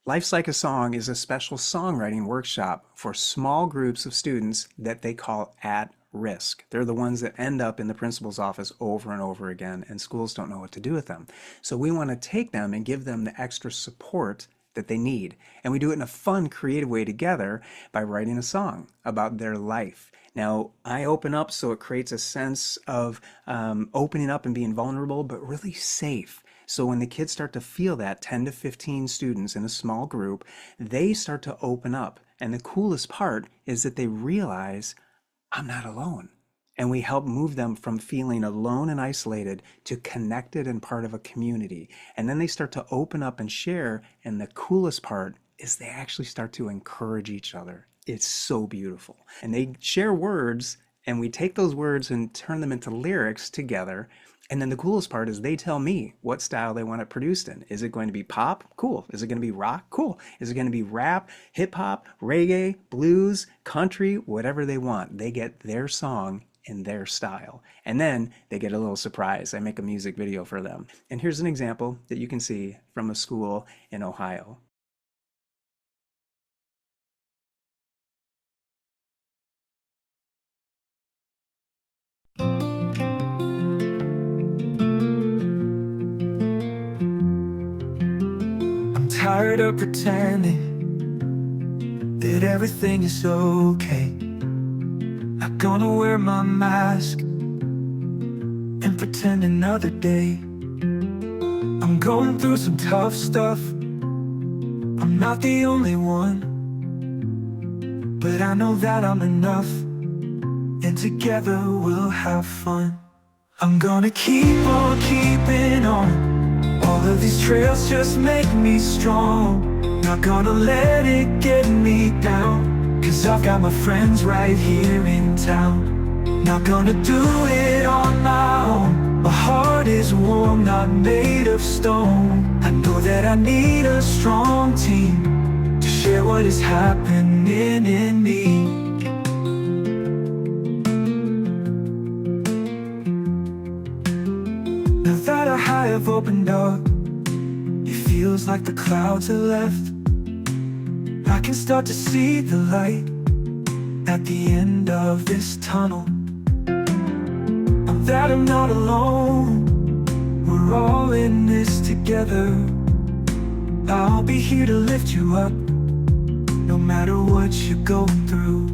Life's Like a Song is a special songwriting workshop for small groups of students that they call at risk. They're the ones that end up in the principal's office over and over again, and schools don't know what to do with them. So we want to take them and give them the extra support that they need. And we do it in a fun, creative way together by writing a song about their life. Now, I open up so it creates a sense of opening up and being vulnerable, but really safe. So when the kids start to feel that, 10 to 15 students in a small group, they start to open up. And the coolest part is that they realize, I'm not alone. And we help move them from feeling alone and isolated to connected and part of a community. And then they start to open up and share. And the coolest part is they actually start to encourage each other. It's so beautiful. And they share words, and we take those words and turn them into lyrics together. And then the coolest part is they tell me what style they want it produced in. Is it going to be pop? Cool. Is it going to be rock? Cool. Is it going to be rap, hip hop, reggae, blues, country, whatever they want? They get their song in their style. And then they get a little surprise. I make a music video for them. And here's an example that you can see from a school in Ohio. Tired of pretending that everything is okay. Not gonna wear my mask and pretend another day. I'm going through some tough stuff. I'm not the only one, but I know that I'm enough, and together we'll have fun. I'm gonna keep on keeping on. All of these trails just make me strong. Not gonna let it get me down, 'cause I've got my friends right here in town. Not gonna do it on my own. My heart is warm, not made of stone. I know that I need a strong team to share what is happening in me. Now that our high have opened up, it feels like the clouds are left. I can start to see the light at the end of this tunnel. And that I'm not alone. We're all in this together. I'll be here to lift you up, no matter what you're going through.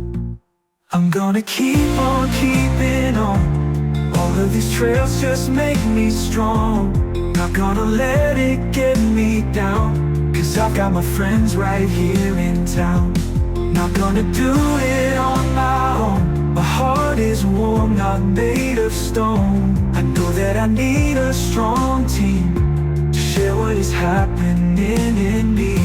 I'm gonna keep on keeping on. All of these trails just make me strong. Not gonna let it get me down, 'cause I've got my friends right here in town. Not gonna do it on my own. My heart is warm, not made of stone. I know that I need a strong team to share what is happening in me.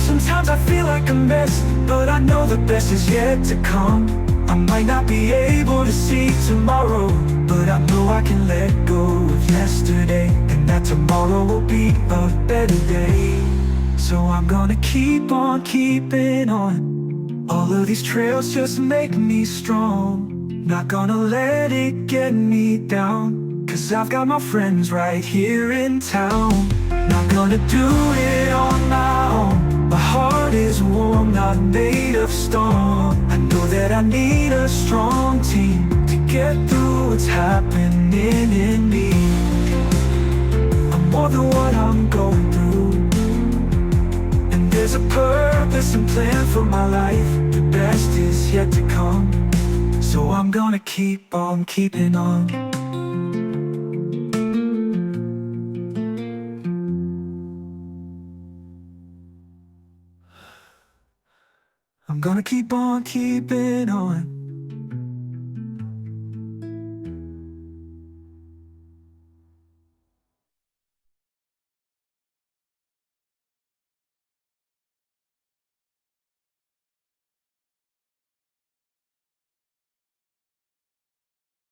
Sometimes I feel like a mess, but I know the best is yet to come. I might not be able to see tomorrow, but I know I can let go of yesterday, and that tomorrow will be a better day. So I'm gonna keep on keeping on. All of these trails just make me strong. Not gonna let it get me down, 'cause I've got my friends right here in town. Not gonna do it on my own. My heart is warm, not made of stone. I know that I need a strong team to get through what's happening in me. I'm more than what I'm going through, and there's a purpose and plan for my life. The best is yet to come, so I'm gonna keep on keeping on. I'm gonna keep on keeping on.